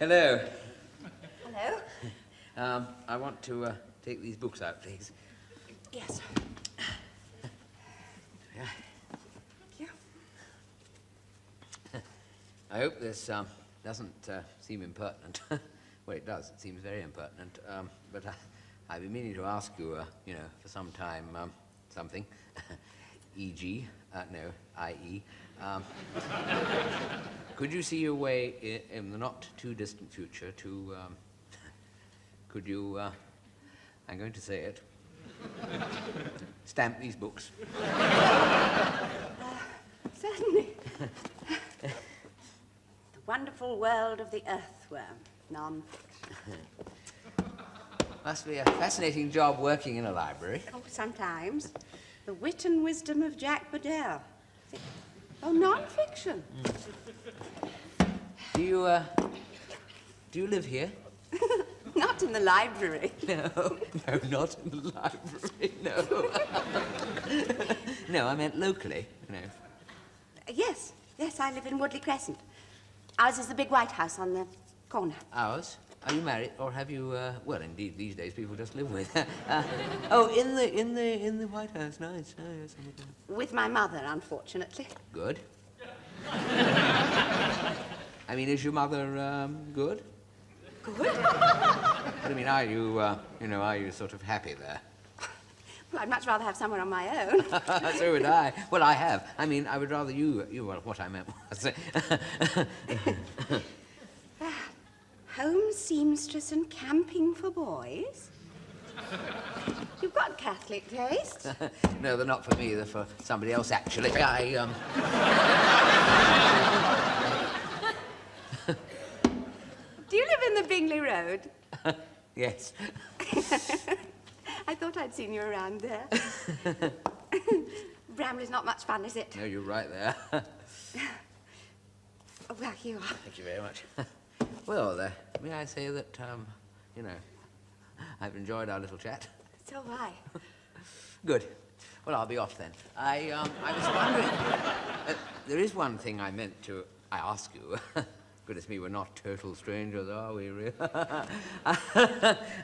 Hello. Hello. I want to take these books out, please. Yes. Yeah. Thank you. I hope this doesn't seem impertinent. Well, it does. It seems very impertinent. But I've been meaning to ask you, for some time, something. E.g., no, i.e. Could you see your way in the not-too-distant future to, could you, I'm going to say it, stamp these books? Certainly. The Wonderful World of the Earthworm, non-fiction. Must be a fascinating job working in a library. Oh, sometimes. The Wit and Wisdom of Jack Bedell. Oh, non-fiction. Do you live here? Not in the library. No, not in the library, no. No, I meant locally, Yes, I live in Woodley Crescent. Ours is the big white house on the corner. Ours? Are you married, or have you, well, indeed, these days people just live with. Oh, in the White House, nice. With my mother, unfortunately. Good. I mean, is your mother, good? Good? But, I mean, are you sort of happy there? Well, I'd much rather have someone on my own. So would I. Well, I have. I mean, I would rather well, what I meant was... Home seamstress and camping for boys? You've got Catholic tastes. No, they're not for me. They're for somebody else, actually. Do you live in the Bingley Road? Yes. I thought I'd seen you around there. Bramley's not much fun, is it? No, you're right there. Oh, well, you are. Thank you very much. Well, may I say that, I've enjoyed our little chat. So have I. Good. Well, I'll be off then. I was wondering, there is one thing I meant to ask you. Goodness me, we're not total strangers, are we, really?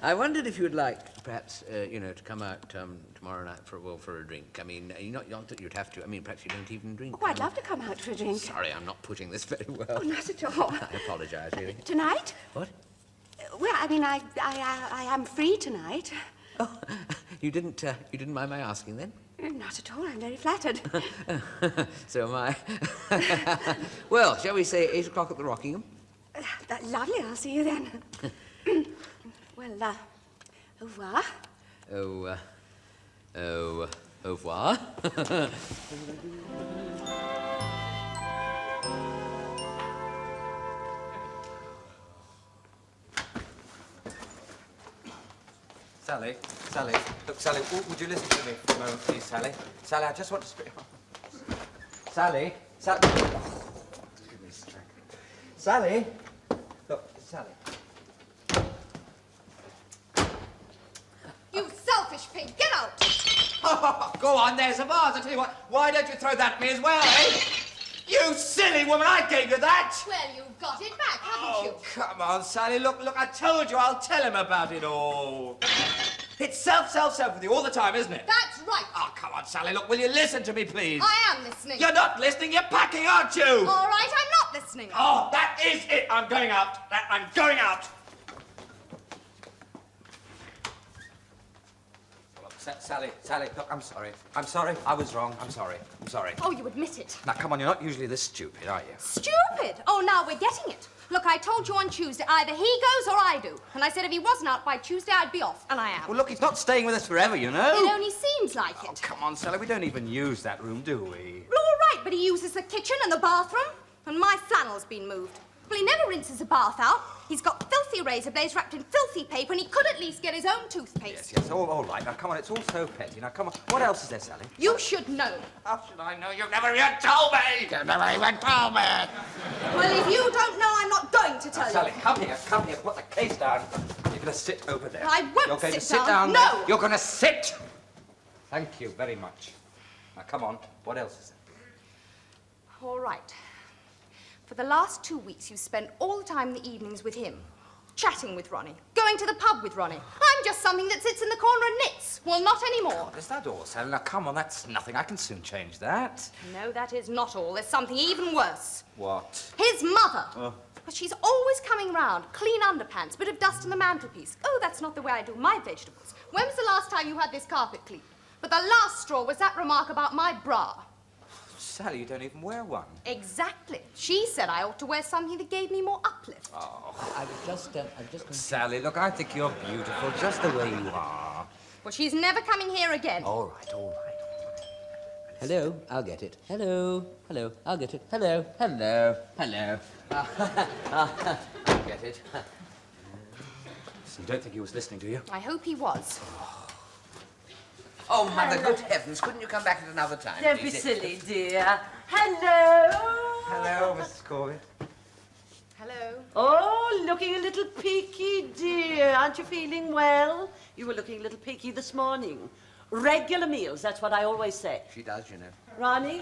I wondered if you'd like, perhaps, to come out tomorrow night for a drink. I mean, not that you'd have to. I mean, perhaps you don't even drink. Oh, I'd love to come out for a drink. Sorry, I'm not putting this very well. Oh, not at all. I apologize, really. Tonight? What? Well, I mean, I am free tonight. Oh, you didn't mind my asking then? Not at all. I'm very flattered. So am I. Well, shall we say 8 o'clock at the Rockingham? Lovely. I'll see you then. Well, au revoir. Au revoir. Sally. Look, Sally, would you listen to me for a moment, please, Sally? Sally, I just want to speak... Sally. Oh, give me strength. Sally. Look, Sally. You selfish pig, get out! Oh, go on, there's a vase. I tell you what, why don't you throw that at me as well, eh? You silly woman, I gave you that! Well, you got it back, haven't you? Oh, come on, Sally. Look, I told you I'll tell him about it all. It's self with you all the time, isn't it? That's right. Oh, come on, Sally. Look, will you listen to me, please? I am listening. You're not listening. You're packing, aren't you? All right, I'm not listening. Oh, that is it. I'm going out. I'm going out. Look, Sally, look, I'm sorry. I was wrong. I'm sorry. Oh, you admit it. Now, come on, you're not usually this stupid, are you? Stupid? Oh, now we're getting it. Look, I told you on Tuesday, either he goes or I do. And I said if he wasn't out by Tuesday, I'd be off. And I am. Well, look, he's not staying with us forever, you know. It only seems like it. Oh, come on, Sally, we don't even use that room, do we? Well, all right, but he uses the kitchen and the bathroom. And my flannel's been moved. Well, he never rinses a bath out. He's got filthy razor blades wrapped in filthy paper, and he could at least get his own toothpaste. Yes, all right. Now, come on, it's all so petty. Now, come on. What else is there, Sally? You should know. How should I know? You've never even told me! You've never even told me! Well, if you don't know, I'm not going to tell you. Sally, come here. Put the case down. You're going to sit over there. I won't You're going to sit sit down. down. No! There. You're going to sit! Thank you very much. Now, come on. What else is there? All right. For the last 2 weeks, you've spent all the time in the evenings with him. Chatting with Ronnie. Going to the pub with Ronnie. I'm just something that sits in the corner and knits. Well, not anymore. Is that all, Sally? Now, come on, that's nothing. I can soon change that. No, that is not all. There's something even worse. What? His mother. But she's always coming round. Clean underpants, bit of dust on the mantelpiece. Oh, that's not the way I do my vegetables. When was the last time you had this carpet cleaned? But the last straw was that remark about my bra. Sally, you don't even wear one. Exactly. She said I ought to wear something that gave me more uplift. I was just... Sally, look, I think you're beautiful just the way you are. Well, she's never coming here again. All right. Hello, I'll get it. Hello, I'll get it. Hello. I'll get it. So you don't think he was listening, do you? I hope he was. Oh, Mother, good heavens, couldn't you come back at another time? Don't be please? silly, dear. Hello. Hello, Mrs. Corbett. Hello. Oh, looking a little peaky, dear. Aren't you feeling well? You were looking a little peaky this morning. Regular meals, that's what I always say. She does, you know. Ronnie,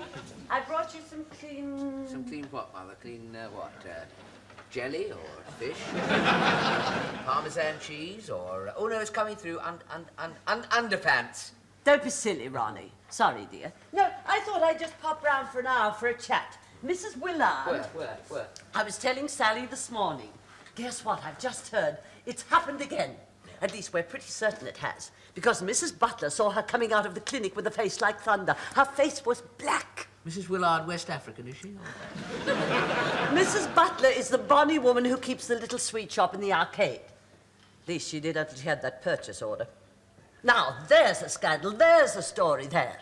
I brought you some clean... Some clean what, Mother? Clean what? Jelly or fish? Parmesan cheese or... Oh, no, it's coming through. Underpants. Don't be silly, Ronnie. Sorry, dear. No, I thought I'd just pop round for an hour for a chat. Mrs. Willard. Where? I was telling Sally this morning. Guess what? I've just heard. It's happened again. At least we're pretty certain it has. Because Mrs. Butler saw her coming out of the clinic with a face like thunder. Her face was black. Mrs. Willard, West African, is she? Mrs. Butler is the bonny woman who keeps the little sweet shop in the arcade. At least she did after she had that purchase order. Now, there's a scandal. There's a story there.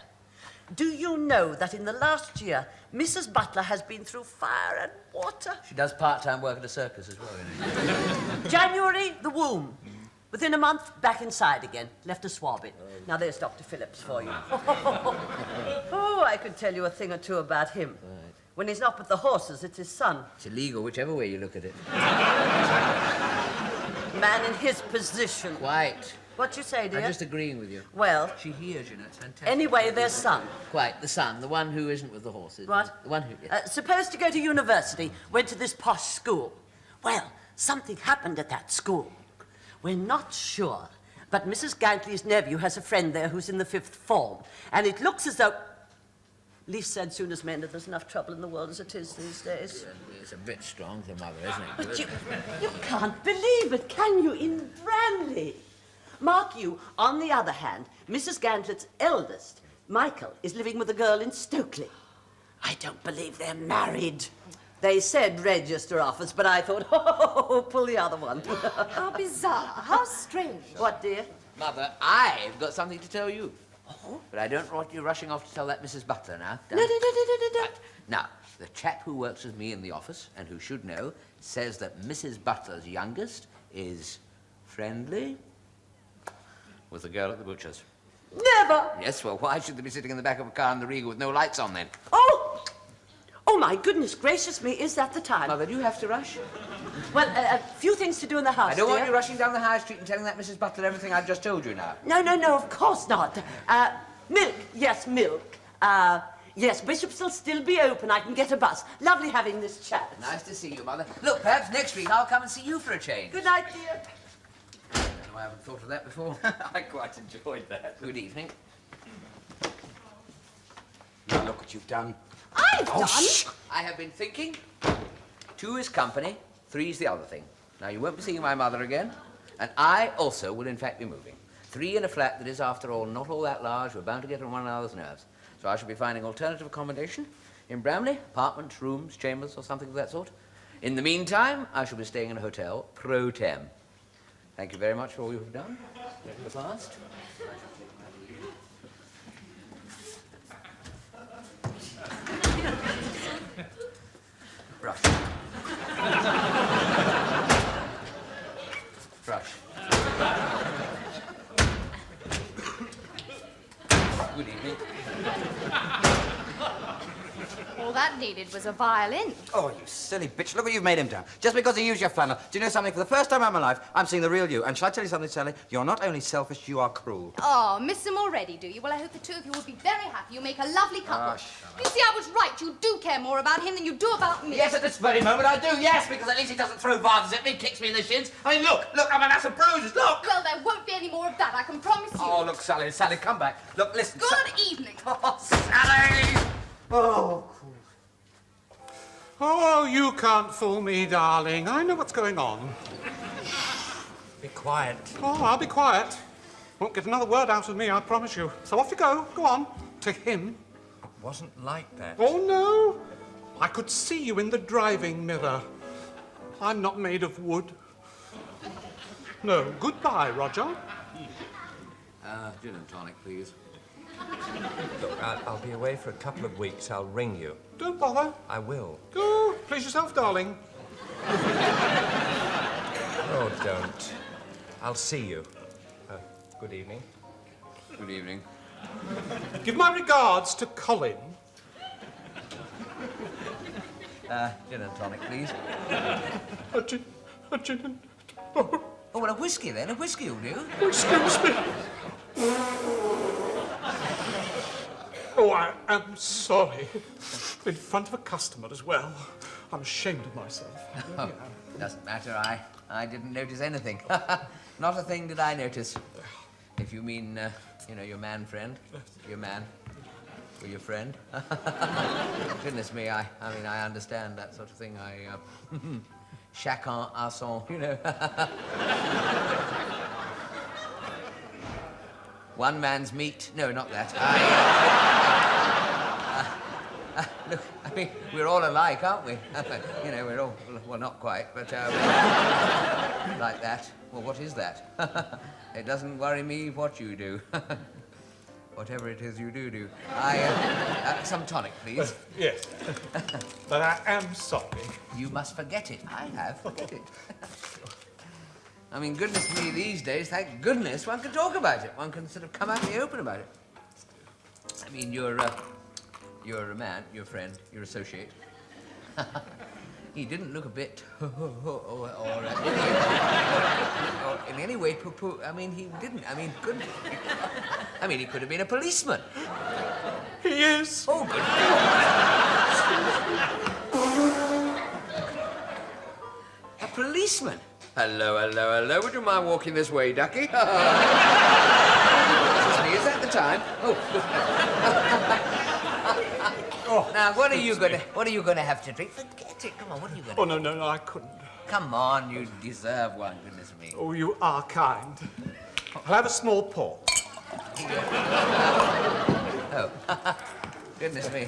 Do you know that in the last year, Mrs. Butler has been through fire and water? She does part-time work at a circus as well, you know. January, the womb. Within a month, back inside again. Left a swab in. Now, there's Dr. Phillips for you. Oh, I could tell you a thing or two about him. Right. When he's not with the horses, it's his son. It's illegal, whichever way you look at it. Man in his position. Quite. What you say, dear? I'm just agreeing with you. Well, She hears, you know, it's fantastic. anyway, their son. Quite, the son, the one who isn't with the horses. What? The one who... Supposed to go to university, went to this posh school. Well, something happened at that school. We're not sure, but Mrs. Gantley's nephew has a friend there who's in the 5th form, and it looks as though... Least said soon as men, there's enough trouble in the world as it is these days. It's a bit strong, the mother, isn't it? But you can't believe it, can you, in Bramley? Mark you, on the other hand, Mrs. Gantlett's eldest, Michael, is living with a girl in Stokely. I don't believe they're married. They said register office, but I thought, oh, pull the other one. How bizarre. How strange. What, dear? Mother, I've got something to tell you. Oh? But I don't want you rushing off to tell that Mrs. Butler now. No. Right. Now, the chap who works with me in the office, and who should know, says that Mrs. Butler's youngest is friendly with the girl at the butcher's. Never. Yes, well, why should they be sitting in the back of a car in the Regal with no lights on then? Oh, my goodness gracious me, is that the time? Mother, do you have to rush? Well, a few things to do in the house, I don't want dear. you rushing down the high street and telling that Mrs. Butler everything I've just told you now. No, of course not. Milk, yes, milk. Yes, Bishop's will still be open. I can get a bus. Lovely having this chat. Nice to see you, Mother. Look, perhaps next week I'll come and see you for a change. Good night, dear. I don't know, I haven't thought of that before. I quite enjoyed that. Good evening. Now look what you've done. I've done? Shh. I have been thinking. 2 is company, 3 is the other thing. Now, you won't be seeing my mother again, and I also will, in fact, be moving. 3 in a flat that is, after all, not all that large. We're bound to get on one another's nerves. So I shall be finding alternative accommodation in Bramley, apartments, rooms, chambers, or something of that sort. In the meantime, I shall be staying in a hotel pro tem. Thank you very much for all you have done in the past. Brush. Brush. Good evening. All that needed was a violin. Oh, you silly bitch. Look what you've made him do. Just because he used your flannel. Do you know something? For the first time in my life, I'm seeing the real you. And shall I tell you something, Sally? You're not only selfish, you are cruel. Oh, miss him already, do you? Well, I hope the two of you will be very happy. You make a lovely couple. Oh, shut up. You see, I was right. You do care more about him than you do about me. Yes, at this very moment I do, yes, because at least he doesn't throw vases at me, kicks me in the shins. I mean, look, I'm a mass of bruises, look! Well, there won't be any more of that, I can promise you. Oh, look, Sally, come back. Look, listen. Good evening. Oh, Sally! Oh, Oh, you can't fool me, darling. I know what's going on. be quiet. Oh, I'll be quiet. Won't get another word out of me, I promise you. So off you go. Go on. To him. It wasn't like that. Oh, no. I could see you in the driving mirror. I'm not made of wood. No, goodbye, Roger. Gin and tonic, please. Look, I'll be away for a couple of weeks. I'll ring you. Don't bother. I will. Go. Please yourself, darling. Oh, don't. I'll see you. Good evening. Good evening. Give my regards to Colin. Gin and tonic, please. A gin and... Oh, well, a whiskey then. A whiskey will do. Excuse me. Oh, I am sorry. In front of a customer as well. I'm ashamed of myself. Oh, doesn't matter. I didn't notice anything. Not a thing did I notice. If you mean, you know, your man friend. Your man. Or your friend. Goodness me, I mean, I understand that sort of thing. Chacun à son, you know. One man's meat. No, not that. Look, I mean, we're all alike, aren't we? You know, we're all, well, not quite, but like that. Well, what is that? It doesn't worry me what you do. Whatever it is you do. Some tonic, please. Yes. But I am sorry. You must forget it. I have. Forget it. I mean, goodness me, these days, thank goodness, one can talk about it. One can sort of come out in the open about it. I mean, you're a man, your friend, your associate. He didn't look a bit or in any way poo-poo. I mean, he didn't. I mean, goodness. I mean, he could have been a policeman. He is. Oh, good. A policeman? Hello. Would you mind walking this way, ducky? Excuse me, is that the time? Oh. Now, what are you gonna have to drink? Forget it. Come on, what are you gonna? Oh, no, I couldn't. Come on, you deserve one. Goodness me. Oh, you are kind. I'll have a small port. Oh, goodness me.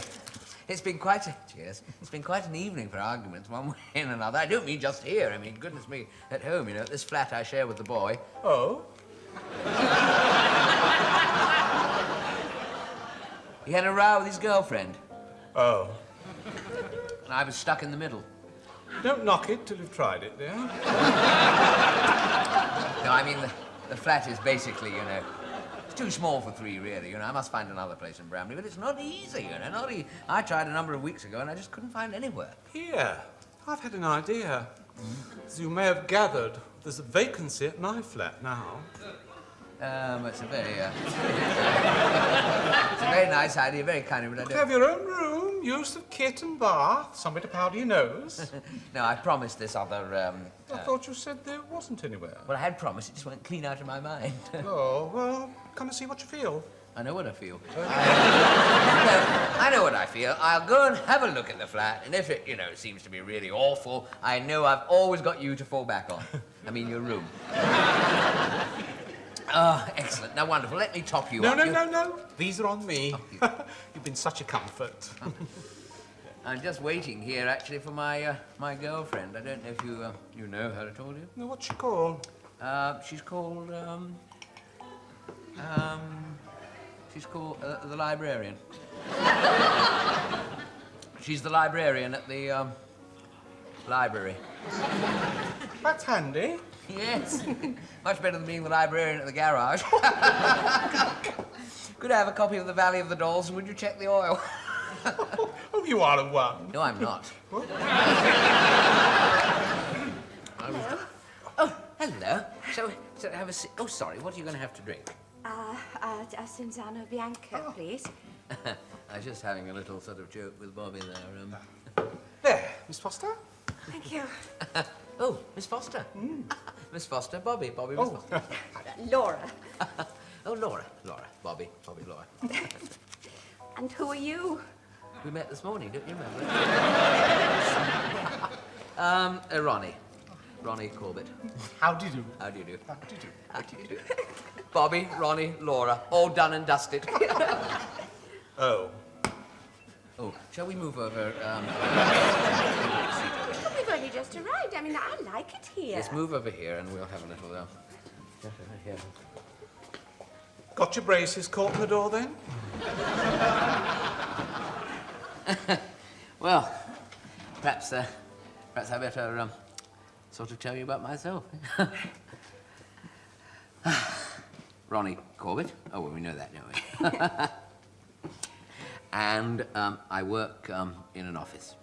It's been quite an evening for arguments, one way and another. I don't mean just here. I mean, goodness me, at home, you know, this flat I share with the boy. Oh? He had a row with his girlfriend, Oh. and I was stuck in the middle. Don't knock it till you've tried it, dear. No, I mean, the flat is basically, you know, it's too small for three, really. You know, I must find another place in Bramley, but it's not easy, you know, not easy. I tried a number of weeks ago, and I just couldn't find anywhere. Here, I've had an idea. As you may have gathered, there's a vacancy at my flat now. It's a very, it's a very nice idea, very kind of you, but I don't... Have your own room, use of kit and bath, somewhere to powder your nose. No, I promised this other, I thought you said there wasn't anywhere. well, I had promised, it just went clean out of my mind. Oh, well, come and see what you feel. I know what I feel. I know what I feel. I'll go and have a look at the flat, and if it, you know, seems to be really awful, I know I've always got you to fall back on. I mean, your room. Oh, excellent. Now, wonderful. Let me top you up. No. These are on me. You've been such a comfort. I'm just waiting here, actually, for my my girlfriend. I don't know if you know her at all, do you? Now, what's she called? She's called, she's called the librarian. She's the librarian at the, library. That's handy. Yes. Much better than being the librarian at the garage. Could I have a copy of The Valley of the Dolls, and would you check the oil? Oh, you are a one. No, I'm not. Hello. Oh, hello. Shall we have a oh, sorry, what are you going to have to drink? Cinzano Bianco, please. I was just having a little sort of joke with Bobby there. There, Miss Foster. Thank you. Oh, Miss Foster. Miss Foster, Bobby, Miss Oh, Foster. Laura. Oh, Laura, Bobby, Laura. And who are you? We met this morning, don't you remember? Ronnie Corbett. how do you do? How do you do? How do you do? How do you do? Bobby, Ronnie, Laura, all done and dusted. Oh. Oh, shall we move over? We've only just arrived. I mean, I like it here. Let's move over here and we'll have a little, here. Got your braces caught in the door then? Well, perhaps I better, sort of tell you about myself. Ronnie Corbett. Oh, well, we know that, don't we? And I work in an office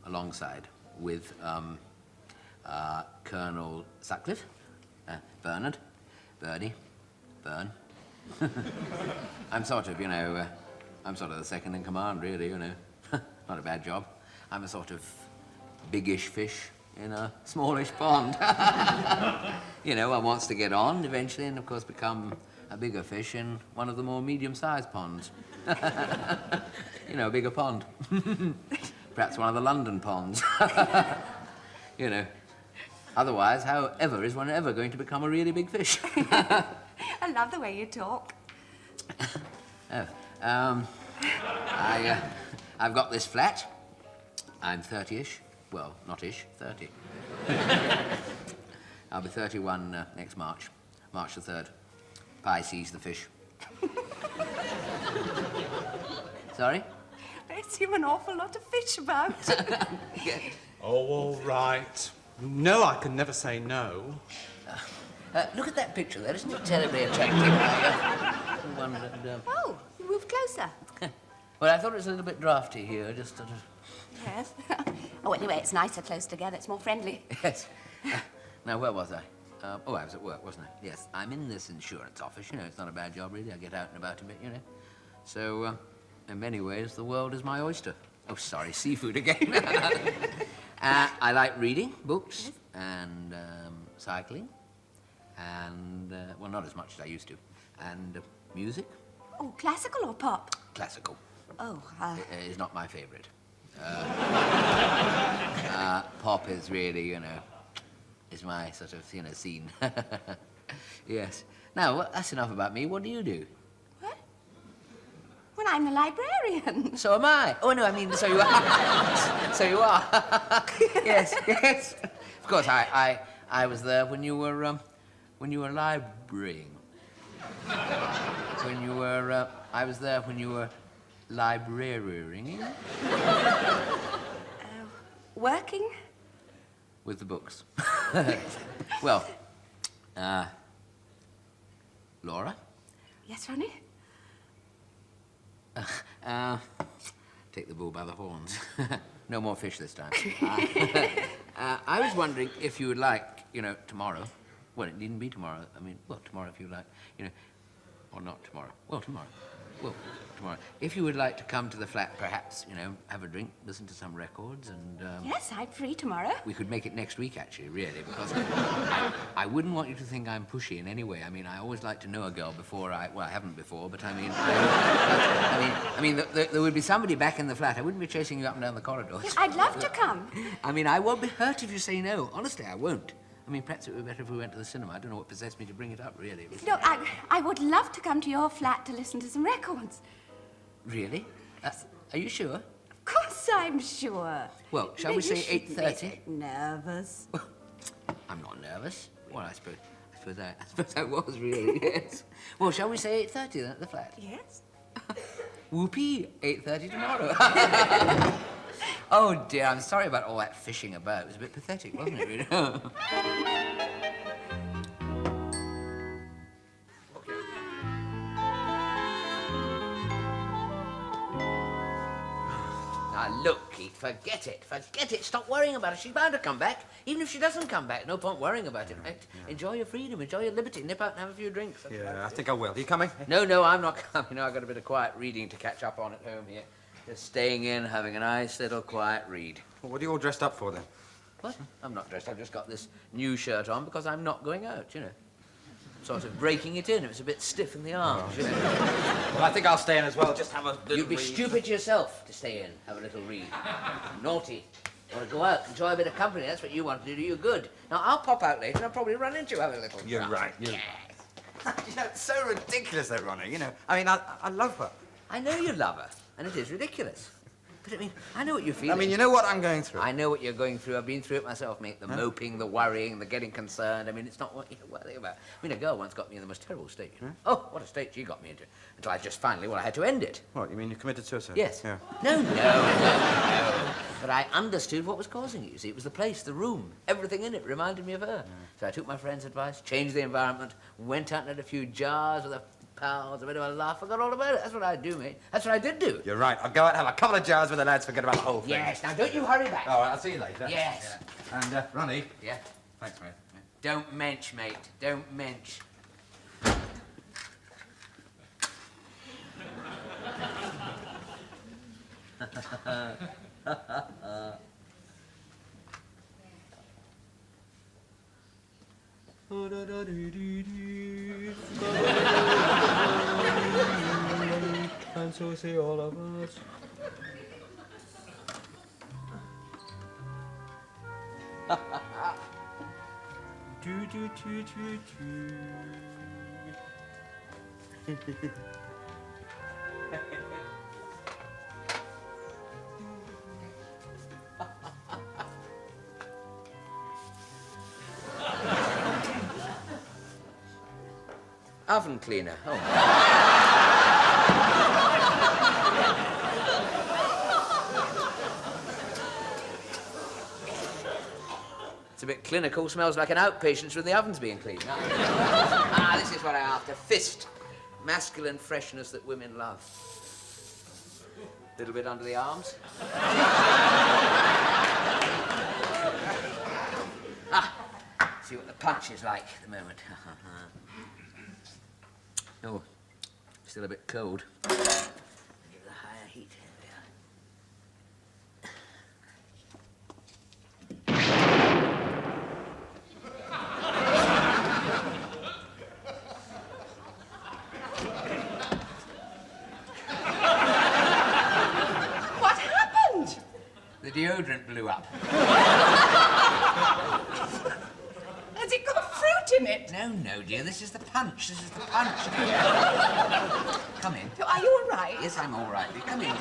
alongside with Colonel Sutcliffe, Bernard, Bernie, Bern. I'm sort of, I'm sort of the second in command, really, Not a bad job. I'm a sort of biggish fish in a smallish pond. One wants to get on eventually and, of course, become a bigger fish in one of the more medium-sized ponds. A bigger pond. Perhaps one of the London ponds. Otherwise, how ever is one ever going to become a really big fish? I love the way you talk. I've got this flat. I'm 30-ish. Well, not-ish, 30. I'll be 31 next March. March the 3rd. Pie sees the fish. Sorry? I see an awful lot of fish about. Oh, all right. No, I can never say no. Look at that picture there. Isn't it terribly attractive? Oh, you moved closer. Well, I thought it was a little bit drafty here, just sort of... Yes. Oh, anyway, it's nicer close together. It's more friendly. Yes. Now, where was I? I was at work, wasn't I? Yes, I'm in this insurance office. It's not a bad job, really. I get out and about a bit, So, in many ways, the world is my oyster. Oh, sorry, seafood again. I like reading books and cycling and, well, not as much as I used to. And music. Oh, classical or pop? Classical. Oh, Is not my favourite. Pop is really, is my sort of, scene. Yes. Now, well, that's enough about me. What do you do? What? Well, I'm the librarian. So am I. Oh, no, I mean, so you are. So you are. Yes. Of course, I was there when you were librarying. I was there when you were librarying. Working? With the books. Well, Laura? Yes, Ronnie? Take the bull by the horns. No more fish this time. I was wondering if you would like, tomorrow. Well, it needn't be tomorrow. I mean, well, tomorrow if you like, or not tomorrow. Well, tomorrow. If you would like to come to the flat, perhaps, have a drink, listen to some records, and... Yes, I'm free tomorrow. We could make it next week, actually, really, because I wouldn't want you to think I'm pushy in any way. I mean, I always like to know a girl before I haven't before, but I mean, there would be somebody back in the flat. I wouldn't be chasing you up and down the corridors. I'd love to come. I mean, I won't be hurt if you say no. Honestly, I won't. I mean, perhaps it would be better if we went to the cinema. I don't know what possessed me to bring it up, really. No, I would love to come to your flat to listen to some records. Really? Are you sure? Of course I'm sure. Well, shall we say 8:30? Nervous. I'm not nervous. Well, I suppose I was really, yes. Well, shall we say 8:30 then at the flat? Yes. Whoopee, 8:30 tomorrow. Oh, dear, I'm sorry about all that fishing about. It was a bit pathetic, wasn't it, really? forget it. Forget it. Stop worrying about her. She's bound to come back. Even if she doesn't come back, no point worrying about it, mate. Enjoy your freedom. Enjoy your liberty. Nip out and have a few drinks. That's Yeah, I think I will. Are you coming? No, I'm not coming. No, I've got a bit of quiet reading to catch up on at home here. Just staying in, having a nice little quiet read. Well, what are you all dressed up for, then? What? I'm not dressed. I've just got this new shirt on because I'm not going out, you know. Sort of breaking it in. It was a bit stiff in the arms, you know. Well, I think I'll stay in as well. Just have a little You'd be read. stupid yourself to stay in, have a little read. Naughty. You want to go out, enjoy a bit of company. That's what you want to do you good. Now, I'll pop out later and I'll probably run into you, have a little You're chat. right. Yes. You know, it's so ridiculous, that Ronnie. You know, I mean, I love her. I know you love her, and it is ridiculous. But, I mean, I know what you're feeling. I mean, you know what I'm going through. I know what you're going through. I've been through it myself, mate. The moping, the worrying, the getting concerned. I mean, it's not what you're worrying about. I mean, a girl once got me in the most terrible state. You know? Oh, what a state she got me into. Until I just finally, I had to end it. What, you mean you committed suicide? Yes. Yeah. No. But I understood what was causing it, you see. It was the place, the room. Everything in it reminded me of her. So I took my friend's advice, changed the environment, went out and had a few jars with a pals, a bit of a laugh, forgot all about it. That's what I do, mate. That's what I did do. You're right. I'll go out and have a couple of jars with the lads, forget about the whole thing. Yes, now don't you hurry back. All right, I'll see you later. Yes. Yeah. And, Ronnie. Yeah? Thanks, mate. Don't mensch, mate. Don't mensch. And so say all of us. Do, do, do, do, do. Oven cleaner. Oh. It's a bit clinical. Smells like an outpatient when the oven's being cleaned. This is what I'm after. Fist. Masculine freshness that women love. Little bit under the arms. See what the punch is like at the moment. Oh, still a bit cold. Give it a higher heat. What happened? The deodorant blew up. Has it got fruit in it? No, dear, this is the punch. This is the punch. Come in. Are you all right? Yes, I'm all right. Come in, dear.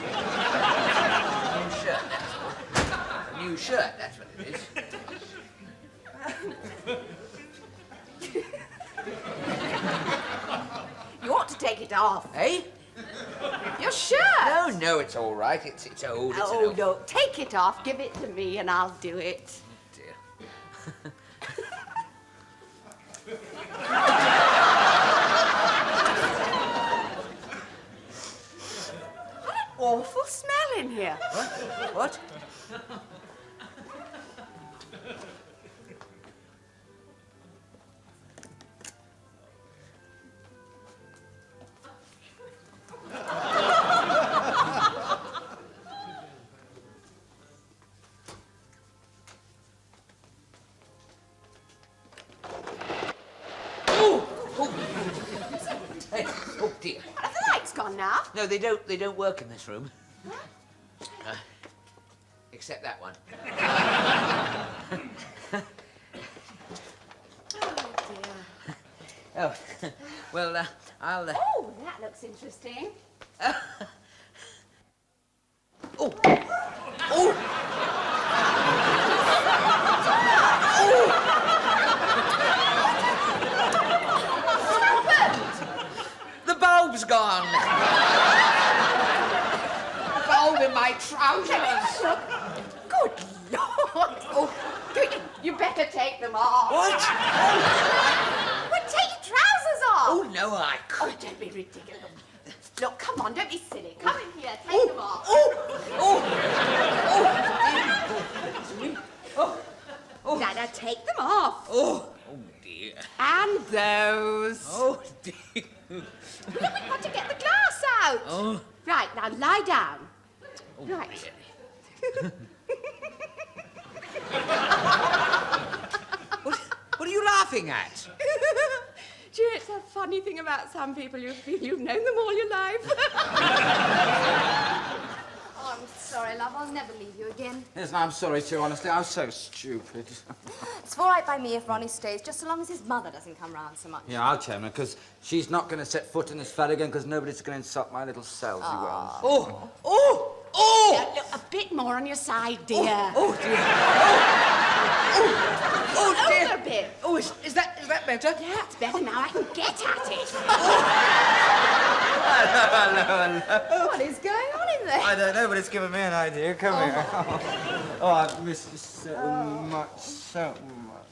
New shirt, that's all. New shirt, that's what it is. You ought to take it off. Eh? Your shirt. No, it's all right. It's old. It's an Oh, old... no. Take it off. Give it to me and I'll do it. Dear. Awful smell in here. What? Hey, oh dear. Have the lights gone now? No, they don't work in this room. Except that one. Oh, dear. Oh, well, I'll... Oh, that looks interesting. Oh! Oh! The bulb's gone! The bulb in my trousers! Good Lord. Oh, you better take them off. What? Well, take your trousers off. Oh, no, I Oh, don't be ridiculous. Look, come on, don't be silly. Come in here, take them off. Oh! those. Oh, dear. We've got to get the glass out. Oh, Right, now lie down. Right. what are you laughing at? Gee, it's a funny thing about some people. You feel you've known them all your life. Oh, I'm sorry, love. I'll never leave you again. Yes, I'm sorry too, honestly. I'm so stupid. It's all right by me if Ronnie stays, just so long as his mother doesn't come round so much. Yeah, I'll tell him, because she's not going to set foot in this flat again, because nobody's going to insult my little Salsy ones. Oh, oh, oh! Look, a bit more on your side, dear. Oh, dear. Oh, dear. Over a bit. Oh, is that better? Yeah, it's better now. I can get at it. What is going on in there? I don't know, but it's given me an idea. Come here. Oh, I've missed you so much, so much.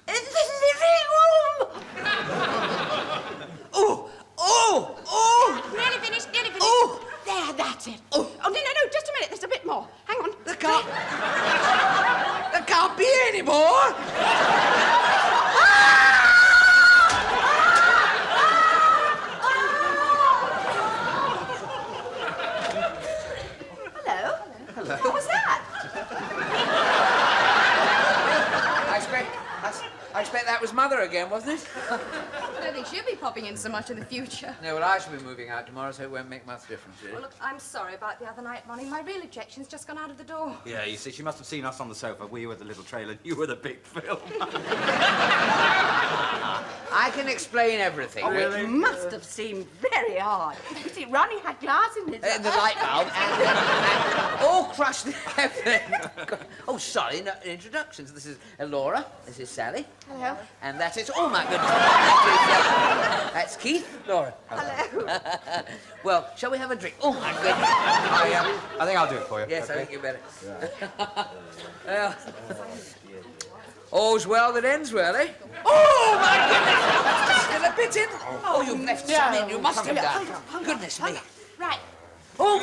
In the living room! Nearly finished, nearly finished. Oh. There, that's it. Oh, no, just a minute. There's a bit more. Hang on. There can't be any more. Hello? What was that? I expect that was Mother again, wasn't it? I don't think she'll be popping in so much in the future. No, well, I shall be moving out tomorrow, so it won't make much difference, really. Well, look, I'm sorry about the other night, Ronnie. My real objection's just gone out of the door. Yeah, you see, she must have seen us on the sofa. We were the little trailer, you were the big film. I can explain everything. Oh, it must have seemed very odd. You see, Ronnie had glass in his The light bulb and all crushed everything. Oh, sorry, no introductions. This is Laura. This is Sally. Hello. And that is, oh my goodness. That's Keith. Laura. Hello. Well, shall we have a drink? Oh my goodness. I think I'll do it for you. Yes, okay? I think you better. Well, all's well that ends well, eh? Oh my goodness! Still a bit in. Oh, you've left some in. You must have done. Goodness me. Right. Oh.